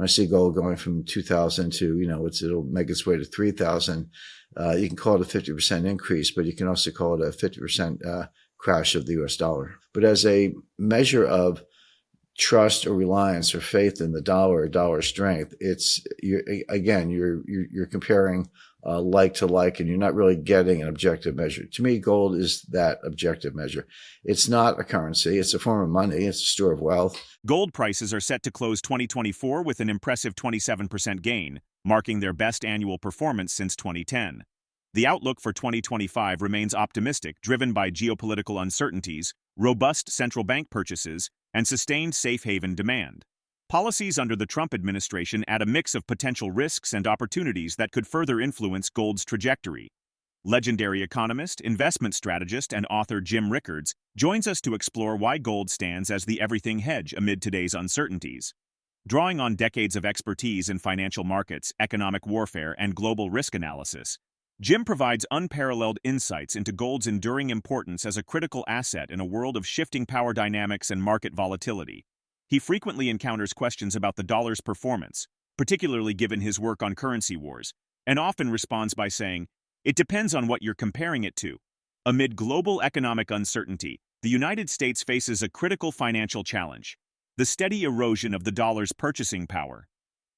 when I see gold going from 2,000 to, it'll make its way to 3,000. You can call it a 50% increase, but you can also call it a 50% crash of the US dollar. But as a measure of trust or reliance or faith in the dollar or dollar strength, you're comparing like to like, and you're not really getting an objective measure. To me, gold is that objective measure. It's not a currency. It's a form of money. It's a store of wealth. Gold prices are set to close 2024 with an impressive 27% gain, marking their best annual performance since 2010. The outlook for 2025 remains optimistic, driven by geopolitical uncertainties, robust central bank purchases, and sustained safe haven demand. Policies under the Trump administration add a mix of potential risks and opportunities that could further influence gold's trajectory. Legendary economist, investment strategist, and author Jim Rickards joins us to explore why gold stands as the everything hedge amid today's uncertainties. Drawing on decades of expertise in financial markets, economic warfare, and global risk analysis, Jim provides unparalleled insights into gold's enduring importance as a critical asset in a world of shifting power dynamics and market volatility. He frequently encounters questions about the dollar's performance, particularly given his work on currency wars, and often responds by saying, "It depends on what you're comparing it to." Amid global economic uncertainty, the United States faces a critical financial challenge: the steady erosion of the dollar's purchasing power.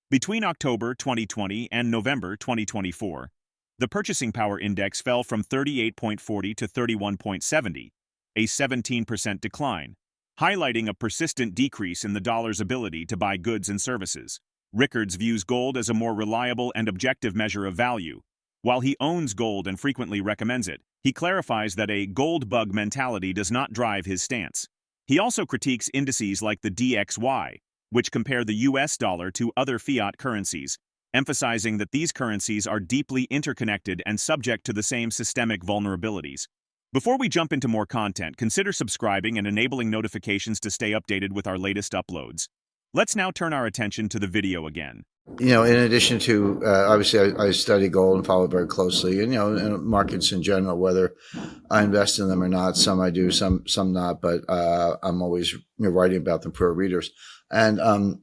Between October 2020 and November 2024, the purchasing power index fell from 38.40 to 31.70, a 17% decline, highlighting a persistent decrease in the dollar's ability to buy goods and services. Rickards views gold as a more reliable and objective measure of value. While he owns gold and frequently recommends it, he clarifies that a gold bug mentality does not drive his stance. He also critiques indices like the DXY, which compare the US dollar to other fiat currencies, emphasizing that these currencies are deeply interconnected and subject to the same systemic vulnerabilities. Before we jump into more content, consider subscribing and enabling notifications to stay updated with our latest uploads. Let's now turn our attention to the video again. In addition to, obviously, I study gold and follow it very closely, and, in markets in general, whether I invest in them or not. Some I do, some not, but I'm always writing about them for our readers. And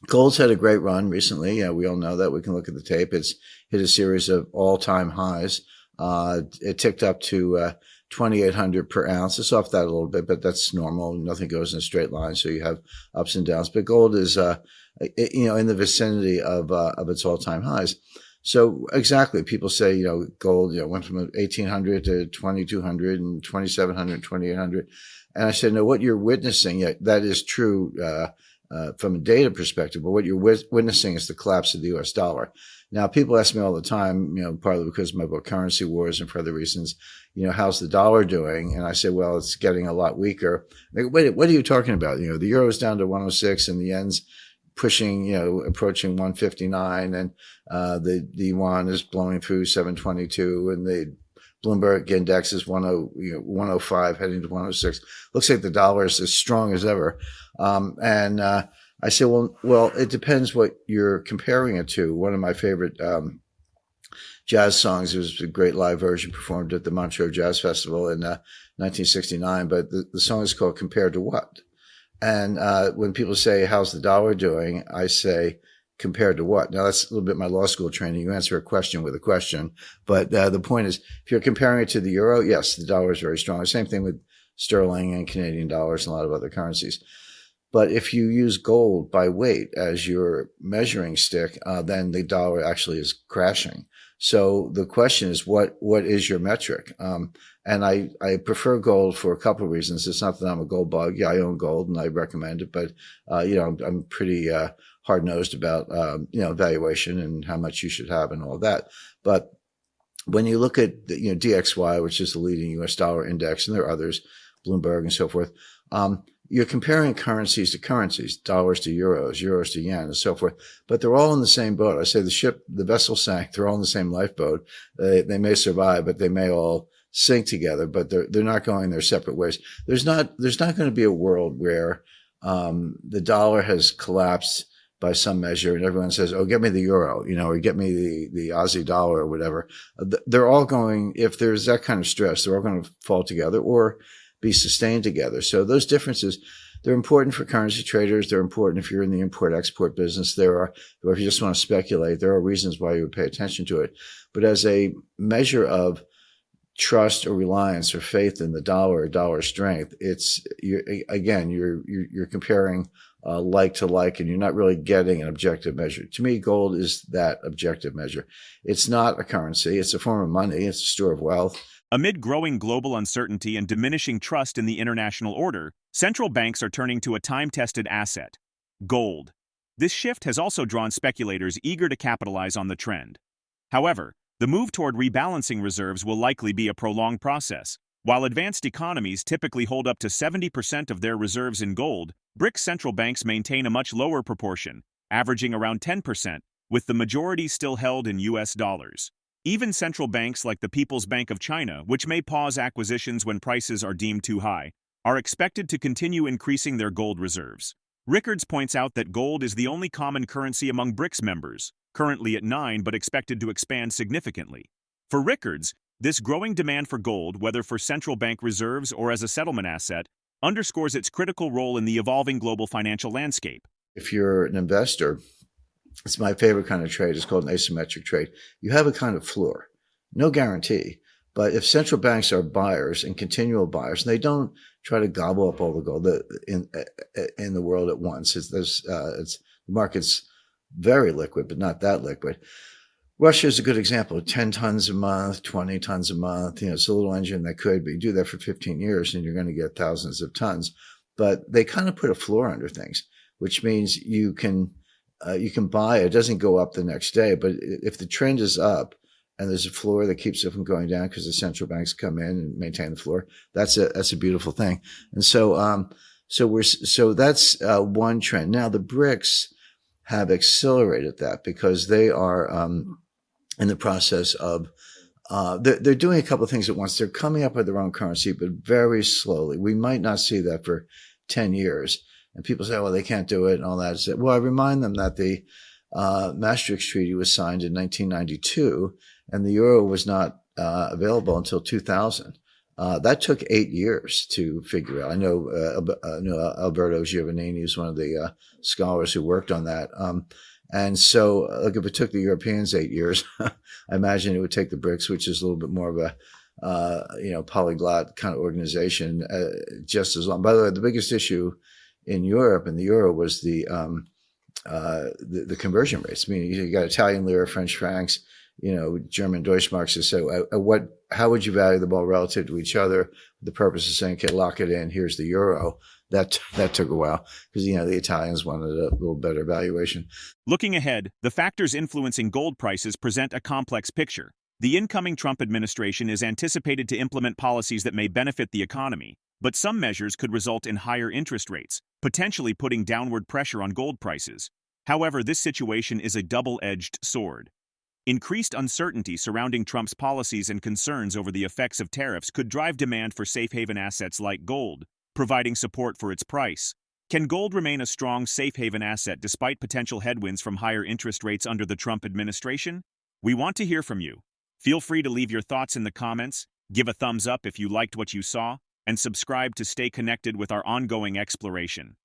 gold's had a great run recently. We all know that. We can look at the tape. It's hit a series of all-time highs. It ticked up to 2,800 per ounce. It's off that a little bit, but that's normal. Nothing goes in a straight line, so you have ups and downs. But gold is, in the vicinity of its all-time highs. So exactly, people say, gold, went from 1,800 to 2,200 and 2,700, 2,800. And I said, no, what you're witnessing, that is true from a data perspective, but what you're witnessing is the collapse of the US dollar. Now, people ask me all the time, partly because of my book, Currency Wars, and for other reasons, how's the dollar doing? And I say, well, it's getting a lot weaker. They go, wait, what are you talking about? The euro is down to 106 and the yen's pushing, approaching 159, and the yuan is blowing through 722, and the Bloomberg index is 105 heading to 106. Looks like the dollar is as strong as ever. And I say, well, it depends what you're comparing it to. One of my favorite jazz songs, it was a great live version performed at the Montreux Jazz Festival in 1969, but the song is called Compared to What? And when people say, how's the dollar doing? I say, compared to what? Now, that's a little bit my law school training. You answer a question with a question. But the point is, if you're comparing it to the euro, yes, the dollar is very strong. The same thing with sterling and Canadian dollars and a lot of other currencies. But if you use gold by weight as your measuring stick, then the dollar actually is crashing. So the question is, what is your metric? And I prefer gold for a couple of reasons. It's not that I'm a gold bug. Yeah, I own gold and I recommend it, but I'm pretty hard-nosed about valuation and how much you should have and all that. But when you look at the, DXY, which is the leading U.S. dollar index, and there are others, Bloomberg and so forth, you're comparing currencies to currencies, dollars to euros, euros to yen, and so forth. But they're all in the same boat. I say the vessel sank. They're all in the same lifeboat. They may survive, but they may all sink together. But they're not going their separate ways. There's not going to be a world where the dollar has collapsed by some measure, and everyone says, "Oh, get me the euro," or get me the Aussie dollar or whatever. They're all going. If there's that kind of stress, they're all going to fall together or be sustained together. So those differences, they're important for currency traders. They're important if you're in the import-export business. Or if you just want to speculate, there are reasons why you would pay attention to it. But as a measure of trust or reliance or faith in the dollar or dollar strength, you're comparing like to like, and you're not really getting an objective measure. To me, gold is that objective measure. It's not a currency. It's a form of money. It's a store of wealth. Amid growing global uncertainty and diminishing trust in the international order, central banks are turning to a time-tested asset, gold. This shift has also drawn speculators eager to capitalize on the trend. However, the move toward rebalancing reserves will likely be a prolonged process. While advanced economies typically hold up to 70% of their reserves in gold, BRICS central banks maintain a much lower proportion, averaging around 10%, with the majority still held in US dollars. Even central banks like the People's Bank of China, which may pause acquisitions when prices are deemed too high, are expected to continue increasing their gold reserves. Rickards points out that gold is the only common currency among BRICS members, currently at 9 but expected to expand significantly. For Rickards, this growing demand for gold, whether for central bank reserves or as a settlement asset, underscores its critical role in the evolving global financial landscape. If you're an investor, it's my favorite kind of trade. It's called an asymmetric trade. You have a kind of floor, no guarantee. But if central banks are buyers and continual buyers, and they don't try to gobble up all the gold in the world at once, the market's very liquid, but not that liquid. Russia is a good example. 10 tons a month, 20 tons a month. It's a little engine that could, but you do that for 15 years and you're going to get thousands of tons. But they kind of put a floor under things, which means you can buy. It doesn't go up the next day, but if the trend is up and there's a floor that keeps it from going down because the central banks come in and maintain the floor, that's a beautiful thing. And so that's one trend. Now the BRICS have accelerated that because they are in the process of they're doing a couple of things at once. They're coming up with their own currency, but very slowly. We might not see that for 10 years. And people say, well, they can't do it and all that. Well, I remind them that the Maastricht Treaty was signed in 1992, and the euro was not available until 2000. That took 8 years to figure out. I know Alberto Giovannini is one of the scholars who worked on that. And so, look, if it took the Europeans 8 years, I imagine it would take the BRICS, which is a little bit more of a polyglot kind of organization, just as long. By the way, the biggest issue in Europe and the euro was the conversion rates. I mean, you got Italian lira, French francs, German Deutschmarks. So, how would you value them all relative to each other? The purpose of saying, okay, lock it in. Here's the euro. That took a while because, the Italians wanted a little better valuation. Looking ahead, the factors influencing gold prices present a complex picture. The incoming Trump administration is anticipated to implement policies that may benefit the economy, but some measures could result in higher interest rates, potentially putting downward pressure on gold prices. However, this situation is a double-edged sword. Increased uncertainty surrounding Trump's policies and concerns over the effects of tariffs could drive demand for safe haven assets like gold, providing support for its price. Can gold remain a strong safe haven asset despite potential headwinds from higher interest rates under the Trump administration? We want to hear from you. Feel free to leave your thoughts in the comments, give a thumbs up if you liked what you saw, and subscribe to stay connected with our ongoing exploration.